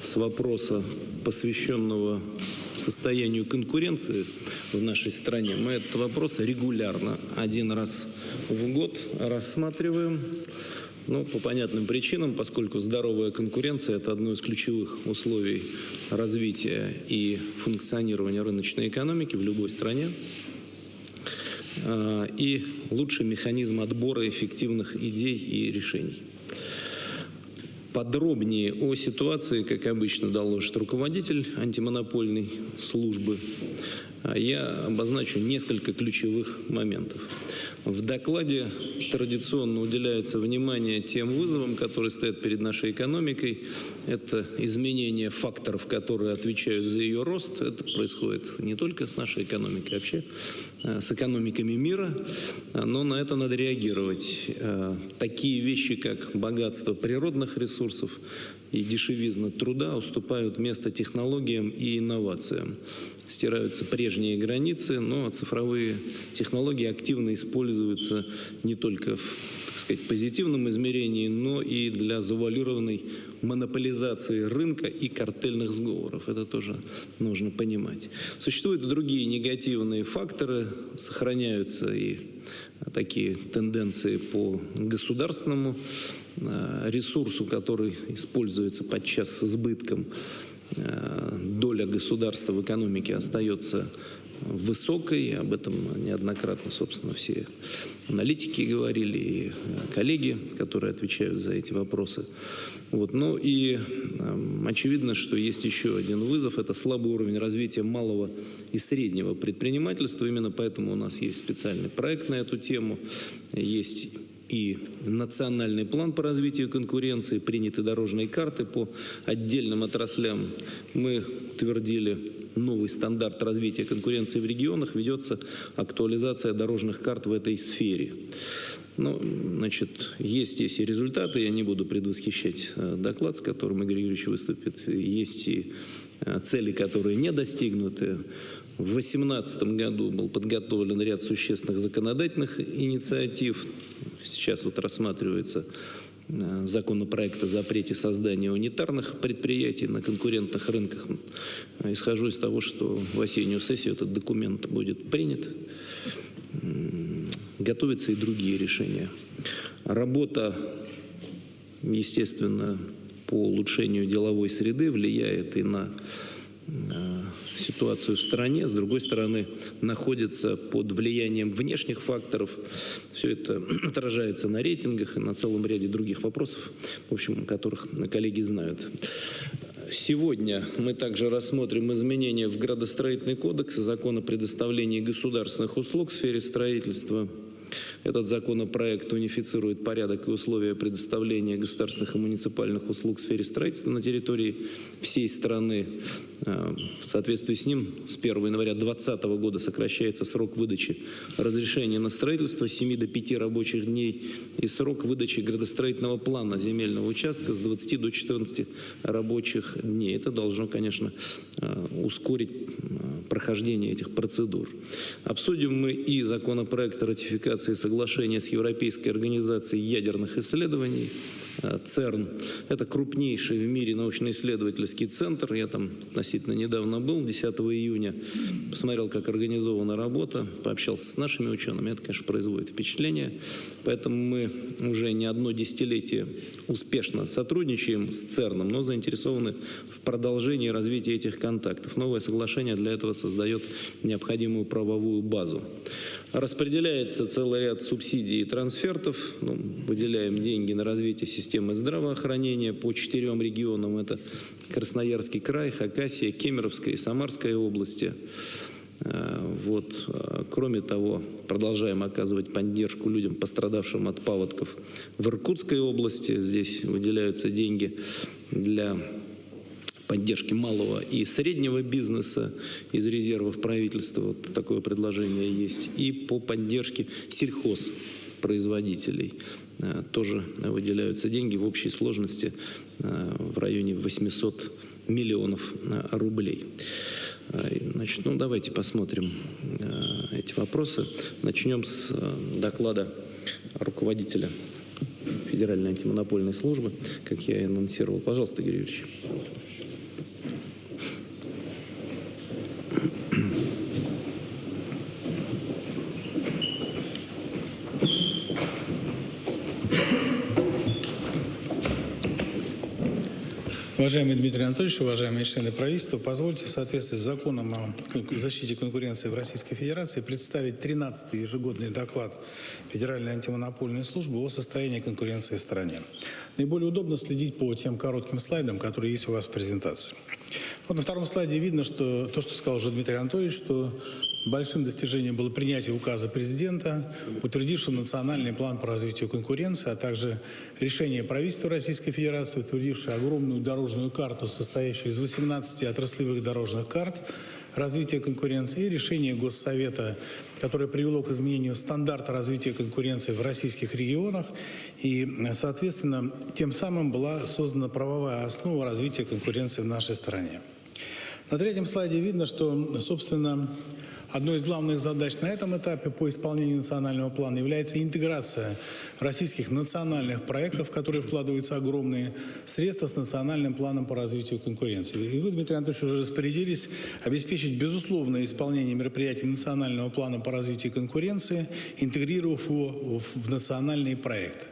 с вопроса, посвященного состоянию конкуренции в нашей стране. Мы этот вопрос регулярно, один раз в год рассматриваем. Но по понятным причинам, поскольку здоровая конкуренция – это одно из ключевых условий развития и функционирования рыночной экономики в любой стране. И лучший механизм отбора эффективных идей и решений. Подробнее о ситуации, как обычно, доложит руководитель антимонопольной службы. Я обозначу несколько ключевых моментов. В докладе традиционно уделяется внимание тем вызовам, которые стоят перед нашей экономикой. Это изменение факторов, которые отвечают за ее рост. Это происходит не только с нашей экономикой, вообще с экономиками мира. Но на это надо реагировать. Такие вещи, как богатство природных ресурсов и дешевизна труда, уступают место технологиям и инновациям. Стираются прежние границы, но цифровые технологии активно используются не только в, так сказать, позитивном измерении, но и для завуалированной монополизации рынка и картельных сговоров. Это тоже нужно понимать. Существуют и другие негативные факторы, сохраняются и такие тенденции по государственному ресурсу, который используется подчас с избытком. Доля государства в экономике остается высокой. Об этом неоднократно, собственно, все аналитики говорили, и коллеги, которые отвечают за эти вопросы. Ну и очевидно, что есть еще один вызов – это слабый уровень развития малого и среднего предпринимательства. Именно поэтому у нас есть специальный проект на эту тему, есть и национальный план по развитию конкуренции, приняты дорожные карты по отдельным отраслям. Мы утвердили новый стандарт развития конкуренции в регионах, ведется актуализация дорожных карт в этой сфере. Есть здесь и результаты, я не буду предвосхищать доклад, с которым Игорь Юрьевич выступит. Есть и цели, которые не достигнуты. В 2018 году был подготовлен ряд существенных законодательных инициатив. Сейчас рассматривается законопроект о запрете создания унитарных предприятий на конкурентных рынках. Исхожу из того, что в осеннюю сессию этот документ будет принят. Готовятся и другие решения. Работа, естественно, по улучшению деловой среды влияет и на ситуацию в стране, с другой стороны, находится под влиянием внешних факторов. Все это отражается на рейтингах и на целом ряде других вопросов, в общем, которых коллеги знают. Сегодня мы также рассмотрим изменения в градостроительный кодекс, закон о предоставлении государственных услуг в сфере строительства. Этот законопроект унифицирует порядок и условия предоставления государственных и муниципальных услуг в сфере строительства на территории всей страны. В соответствии с ним с 1 января 2020 года сокращается срок выдачи разрешения на строительство с 7 до 5 рабочих дней и срок выдачи градостроительного плана земельного участка с 20 до 14 рабочих дней. Это должно, конечно, ускорить прохождение этих процедур. Обсудим мы и законопроект о ратификации соглашения с Европейской организацией ядерных исследований, ЦЕРН. Это крупнейший в мире научно-исследовательский центр. Я там относительно недавно был, 10 июня. Посмотрел, как организована работа, пообщался с нашими учеными. Это, конечно, производит впечатление. Поэтому мы уже не одно десятилетие успешно сотрудничаем с ЦЕРНом, но заинтересованы в продолжении развития этих контактов. Новое соглашение для этого создает необходимую правовую базу. Распределяется целый ряд субсидий и трансфертов. Выделяем деньги на развитие системы здравоохранения по 4 регионам. Это Красноярский край, Хакасия, Кемеровская и Самарская области. Кроме того, продолжаем оказывать поддержку людям, пострадавшим от паводков в Иркутской области. Здесь выделяются деньги для поддержки малого и среднего бизнеса из резервов правительства. Такое предложение есть. И по поддержке сельхозпроизводителей тоже выделяются деньги в общей сложности в районе 800 миллионов рублей. Давайте посмотрим эти вопросы. Начнем с доклада руководителя Федеральной антимонопольной службы, как я и анонсировал. Пожалуйста, Игорь Юрьевич. Уважаемый Дмитрий Анатольевич, уважаемые члены правительства, позвольте в соответствии с законом о защите конкуренции в Российской Федерации представить 13-й ежегодный доклад Федеральной антимонопольной службы о состоянии конкуренции в стране. Наиболее удобно следить по тем коротким слайдам, которые есть у вас в презентации. Вот на втором слайде видно, что то, что сказал уже Дмитрий Анатольевич, что большим достижением было принятие указа президента, утвердившего национальный план по развитию конкуренции, а также решение правительства Российской Федерации, утвердившее огромную дорожную карту, состоящую из 18 отраслевых дорожных карт развития конкуренции, и решение Госсовета, которое привело к изменению стандарта развития конкуренции в российских регионах. И, соответственно, тем самым была создана правовая основа развития конкуренции в нашей стране. На третьем слайде видно, что, собственно, одной из главных задач на этом этапе по исполнению национального плана является интеграция российских национальных проектов, в которые вкладываются огромные средства, с национальным планом по развитию конкуренции. И вы, Дмитрий Анатольевич, уже распорядились обеспечить безусловное исполнение мероприятий национального плана по развитию конкуренции, интегрировав его в национальные проекты.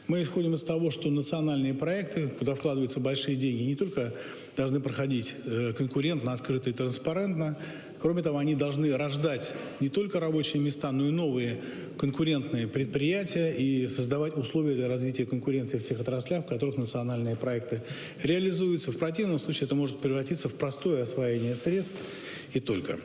Мы исходим из того, что национальные проекты, куда вкладываются большие деньги, не только должны проходить конкурентно, открыто и транспарентно. Кроме того, они должны рождать не только рабочие места, но и новые конкурентные предприятия и создавать условия для развития конкуренции в тех отраслях, в которых национальные проекты реализуются. В противном случае это может превратиться в простое освоение средств и только.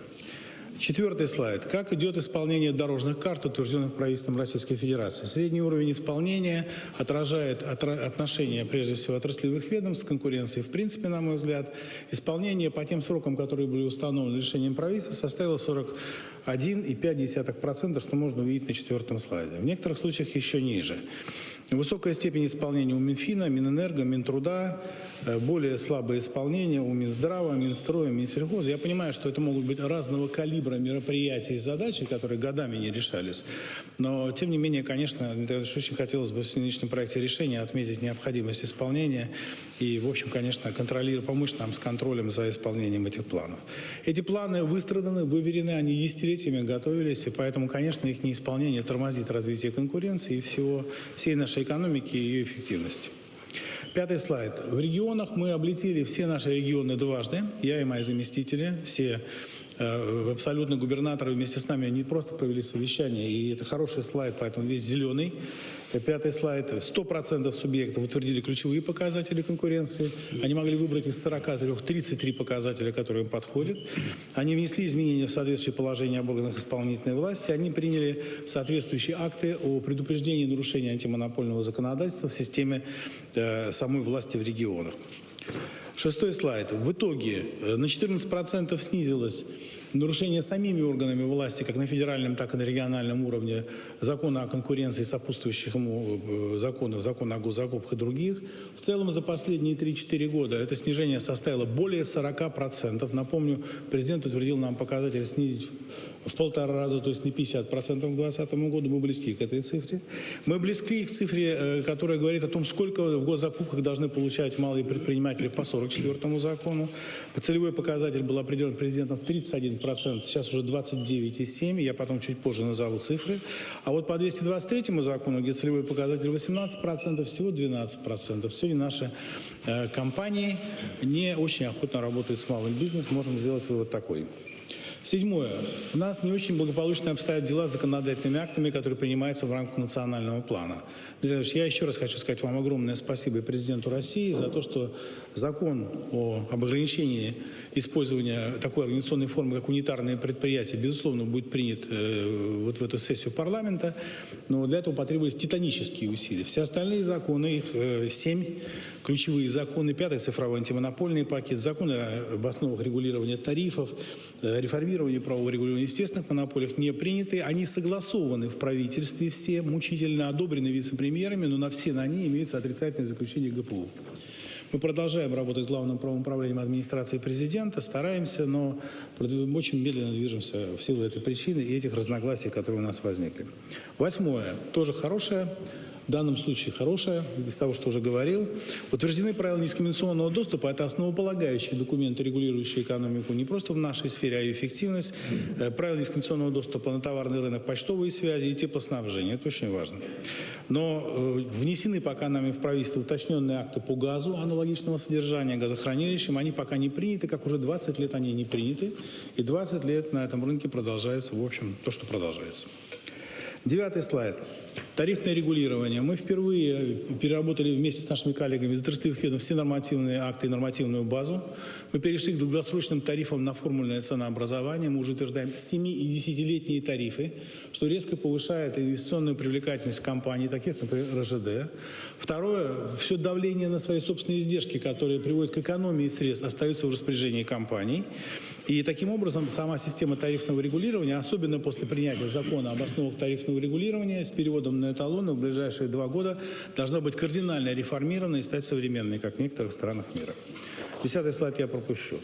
Четвертый слайд. Как идет исполнение дорожных карт, утвержденных правительством Российской Федерации? Средний уровень исполнения отражает отношения, прежде всего, отраслевых ведомств к конкуренции. В принципе, на мой взгляд, исполнение по тем срокам, которые были установлены решением правительства, составило 41,5%, что можно увидеть на четвертом слайде. В некоторых случаях еще ниже. Высокая степень исполнения у Минфина, Минэнерго, Минтруда, более слабое исполнение у Минздрава, Минстроя, Минсельхоза. Я понимаю, что это могут быть разного калибра мероприятия и задачи, которые годами не решались. Но, тем не менее, конечно, очень хотелось бы в нынешнем проекте решения отметить необходимость исполнения и, в общем, конечно, помочь нам с контролем за исполнением этих планов. Эти планы выстраданы, выверены, они десятилетиями готовились, и поэтому, конечно, их неисполнение тормозит развитие конкуренции и всей нашей экономики и ее эффективности. Пятый слайд. В регионах мы облетели все наши регионы дважды. Я и мои заместители, все абсолютно губернаторы вместе с нами, они просто провели совещание. И это хороший слайд, поэтому весь зеленый. Пятый слайд. 100% субъектов утвердили ключевые показатели конкуренции. Они могли выбрать из 43 33 показателя, которые им подходят. Они внесли изменения в соответствующие положения об органах исполнительной власти. Они приняли соответствующие акты о предупреждении нарушения антимонопольного законодательства в системе самой власти в регионах. Шестой слайд. В итоге на 14% снизилось нарушение самими органами власти, как на федеральном, так и на региональном уровне, закона о конкуренции, сопутствующих ему законов, закона о госзакупках и других. В целом за последние 3-4 года это снижение составило более 40%. Напомню, президент утвердил нам показатель снизить в 1,5 раза, то есть не 50% к 2020 году. Мы близки к этой цифре. Мы близки к цифре, которая говорит о том, сколько в госзакупках должны получать малые предприниматели по 44-му закону. Целевой показатель был определен президентом в 31%, сейчас уже 29,7%, я потом чуть позже назову цифры. А вот по 223-му закону, где целевой показатель 18%, всего 12%. Сегодня наши компании не очень охотно работают с малым бизнесом, можем сделать вывод такой. Седьмое. У нас не очень благополучно обстоят дела с законодательными актами, которые принимаются в рамках национального плана. Я еще раз хочу сказать вам огромное спасибо и президенту России за то, что закон об ограничении использования такой организационной формы, как унитарные предприятия, безусловно, будет принят вот в эту сессию парламента. Но для этого потребовались титанические усилия. Все остальные законы, их 7 ключевые законы, 5-й цифровой антимонопольный пакет, законы об основах регулирования тарифов, реформирование правового регулирования естественных монополий не приняты. Они согласованы в правительстве все, мучительно одобрены вице-премьерами, но на все они имеются отрицательные заключения ГПУ. Мы продолжаем работать с Главным правовым управлением администрации президента, стараемся, но очень медленно движемся в силу этой причины и этих разногласий, которые у нас возникли. Восьмое, тоже хорошее. в данном случае хорошая, из того, что уже говорил. Утверждены правила дискриминационного доступа. Это основополагающие документы, регулирующие экономику не просто в нашей сфере, а и эффективность. Правила дискриминационного доступа на товарный рынок, почтовые связи и теплоснабжение. Это очень важно. Но внесены пока нами в правительство уточненные акты по газу аналогичного содержания, газохранилищам. Они пока не приняты, как уже 20 лет они не приняты. И 20 лет на этом рынке продолжается, в общем, то, что продолжается. 9 слайд. Тарифное регулирование. Мы впервые переработали вместе с нашими коллегами из отраслевых ведомств все нормативные акты и нормативную базу. Мы перешли к долгосрочным тарифам на формульное ценообразование. Мы уже утверждаем 7- и 10-летние тарифы, что резко повышает инвестиционную привлекательность компаний, таких, например, РЖД. Второе, все давление на свои собственные издержки, которые приводят к экономии средств, остаются в распоряжении компаний. И таким образом сама система тарифного регулирования, особенно после принятия закона об основах тарифного регулирования с переводом на эталоны в ближайшие 2 года, должна быть кардинально реформирована и стать современной, как в некоторых странах мира. 10 слайд я пропущу.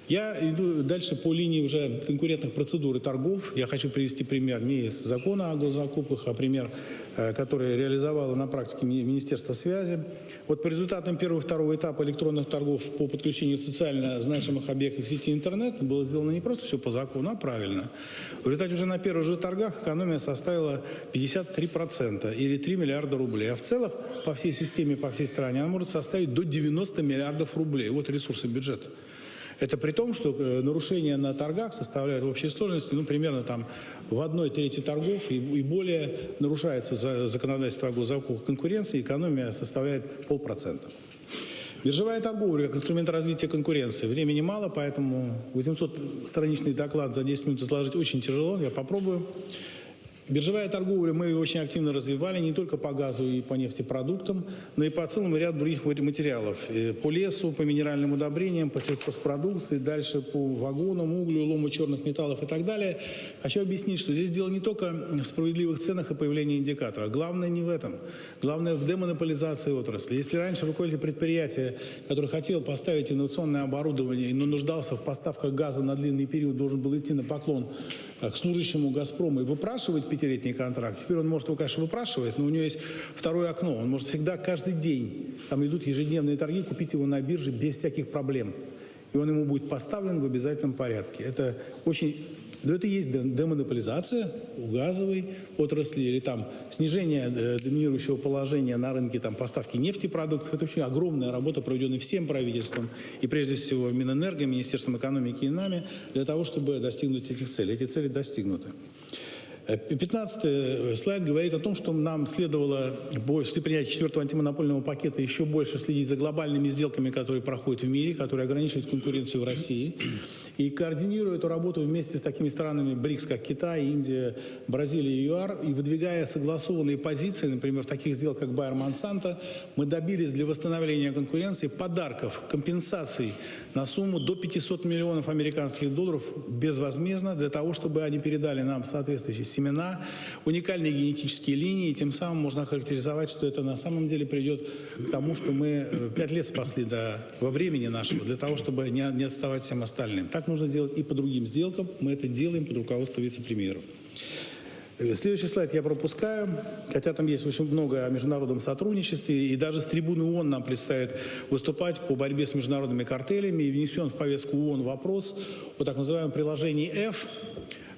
Я иду дальше по линии уже конкурентных процедур и торгов. Я хочу привести пример не из закона о госзакупках, а пример, который реализовало на практике Министерство связи. Вот по результатам первого и второго этапа электронных торгов по подключению социально значимых объектов в сети интернет было сделано не просто все по закону, а правильно. В результате уже на первых же торгах экономия составила 53% или 3 миллиарда рублей. А в целом по всей системе, по всей стране она может составить до 90 миллиардов рублей. Вот ресурсы бюджета. Это при том, что нарушения на торгах составляют в общей сложности, примерно там в 1/3 торгов и более нарушается законодательство о госзакупках конкуренции, экономия составляет 0,5%. Биржевая торговля как инструмент развития конкуренции. Времени мало, поэтому 800-страничный доклад за 10 минут изложить очень тяжело, я попробую. Биржевая торговля мы очень активно развивали не только по газу и по нефтепродуктам, но и по целому ряду других материалов. По лесу, по минеральным удобрениям, по сельхозпродукции, дальше по вагонам, углю, лому черных металлов и так далее. Хочу объяснить, что здесь дело не только в справедливых ценах и появлении индикатора. Главное не в этом. Главное в демонополизации отрасли. Если раньше руководитель предприятия, который хотел поставить инновационное оборудование, но нуждался в поставках газа на длинный период, должен был идти на поклон к служащему «Газпрома» и выпрашивать 5-летний контракт. Теперь он может его, конечно, выпрашивать, но у него есть второе окно. Он может всегда, каждый день, там идут ежедневные торги, купить его на бирже без всяких проблем. И он ему будет поставлен в обязательном порядке. Это очень... Но это и есть демонополизация у газовой отрасли или там снижение доминирующего положения на рынке там, поставки нефтепродуктов. Это очень огромная работа, проведенная всем правительством и прежде всего Минэнерго, Министерством экономики и нами для того, чтобы достигнуть этих целей. Эти цели достигнуты. 15 слайд говорит о том, что нам следовало после принятия 4-го антимонопольного пакета еще больше следить за глобальными сделками, которые проходят в мире, которые ограничивают конкуренцию в России. И координируя эту работу вместе с такими странами БРИКС, как Китай, Индия, Бразилия и ЮАР, и выдвигая согласованные позиции, например, в таких сделках, как Байер-Монсанто, мы добились для восстановления конкуренции подарков, компенсаций на сумму до 500 миллионов американских долларов безвозмездно для того, чтобы они передали нам соответствующие семена, уникальные генетические линии, и тем самым можно охарактеризовать, что это на самом деле придет к тому, что мы 5 лет спасли во времени нашего, для того, чтобы не отставать всем остальным. Так нужно делать и по другим сделкам. Мы это делаем под руководством вице-премьеров. Следующий слайд я пропускаю, хотя там есть очень много о международном сотрудничестве, и даже с трибуны ООН нам предстоит выступать по борьбе с международными картелями, и внесен в повестку ООН вопрос о так называемом приложении F,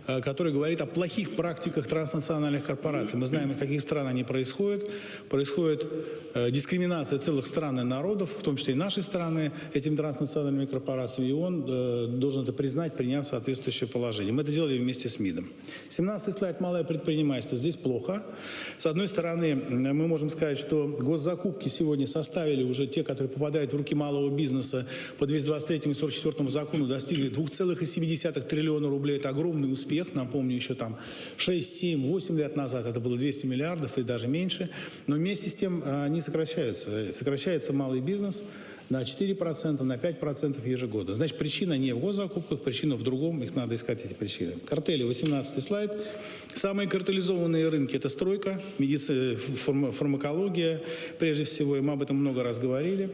который говорит о плохих практиках транснациональных корпораций. Мы знаем, из каких стран они происходят. Происходит дискриминация целых стран и народов, в том числе и нашей страны, этими транснациональными корпорациями. И он должен это признать, приняв соответствующее положение. Мы это делали вместе с МИДом. 17 слайд. Малое предпринимательство. Здесь плохо. С одной стороны, мы можем сказать, что госзакупки сегодня составили уже те, которые попадают в руки малого бизнеса по 223 и 44 закону, достигли 2,7 триллиона рублей. Это огромный успех. Напомню, еще там 6, 7, 8 лет назад это было 200 миллиардов и даже меньше. Но вместе с тем они сокращаются. Сокращается малый бизнес на 4%, на 5% ежегодно. Значит, причина не в госзакупках, причина в другом. Их надо искать, эти причины. Картели, 18 слайд. Самые картелизованные рынки – это стройка, медицина, фармакология, прежде всего. И мы об этом много раз говорили.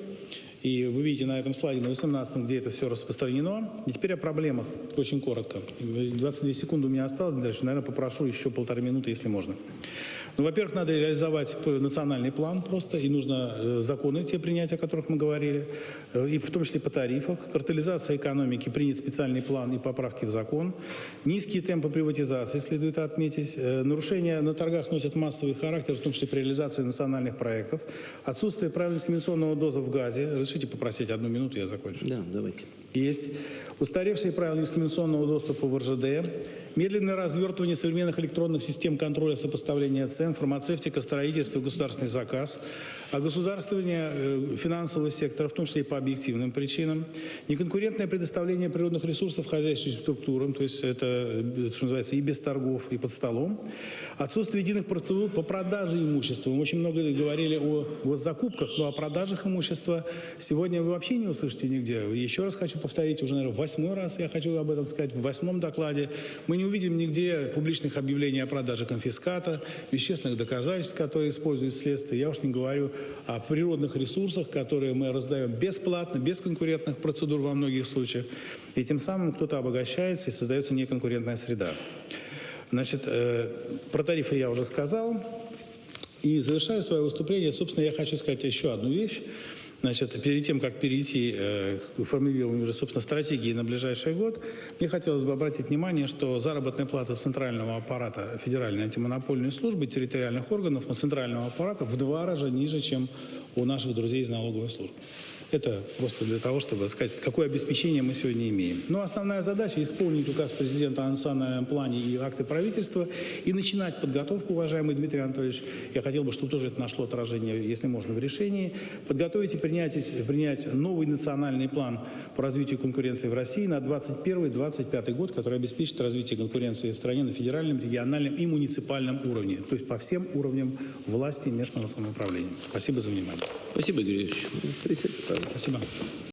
И вы видите на этом слайде, на 18-м, где это все распространено. И теперь о проблемах, очень коротко. 22 секунды у меня осталось, дальше, наверное, попрошу еще 1,5 минуты, если можно. Ну, во-первых, надо реализовать национальный план просто, и нужно законы те принять, о которых мы говорили, и в том числе по тарифах. Картелизация экономики, принят специальный план и поправки в закон. Низкие темпы приватизации следует отметить. Нарушения на торгах носят массовый характер, в том числе при реализации национальных проектов. Отсутствие правильного дискриминационного доза в газе. Разрешите попросить 1 минуту, я закончу. Да, давайте. Есть. Устаревшие правила дискриминационного доступа в РЖД. Медленное развертывание современных электронных систем контроля сопоставления цен, фармацевтика, строительство, государственный заказ, огосударствование финансового сектора, в том числе и по объективным причинам, неконкурентное предоставление природных ресурсов хозяйственным структурам, то есть это, что называется, и без торгов, и под столом, отсутствие единых процедур по продаже имущества. Мы очень много говорили о госзакупках, но о продажах имущества сегодня вы вообще не услышите нигде. Еще раз хочу повторить, уже, наверное, 8-й раз я хочу об этом сказать, в 8-м докладе. Мы не увидим нигде публичных объявлений о продаже конфиската, вещественных доказательств, которые используют следствие. Я уж не говорю о природных ресурсах, которые мы раздаем бесплатно, без конкурентных процедур во многих случаях. И тем самым кто-то обогащается и создается неконкурентная среда. Значит, про тарифы я уже сказал. И завершая свое выступление, собственно, я хочу сказать еще одну вещь. Значит, перед тем, как перейти к формулированию уже, собственно, стратегии на ближайший год, мне хотелось бы обратить внимание, что заработная плата центрального аппарата Федеральной антимонопольной службы, территориальных органов, центрального аппарата в 2 раза ниже, чем у наших друзей из налоговой службы. Это просто для того, чтобы сказать, какое обеспечение мы сегодня имеем. Но основная задача – исполнить указ президента о национальном плане и акты правительства и начинать подготовку, уважаемый Дмитрий Анатольевич. Я хотел бы, чтобы тоже это нашло отражение, если можно, в решении. Подготовить и принять новый национальный план по развитию конкуренции в России на 2021-2025 год, который обеспечит развитие конкуренции в стране на федеральном, региональном и муниципальном уровне, то есть по всем уровням власти и местного самоуправления. Спасибо за внимание. Спасибо, Игорь Юрьевич. Присядьте, пожалуйста. Спасибо.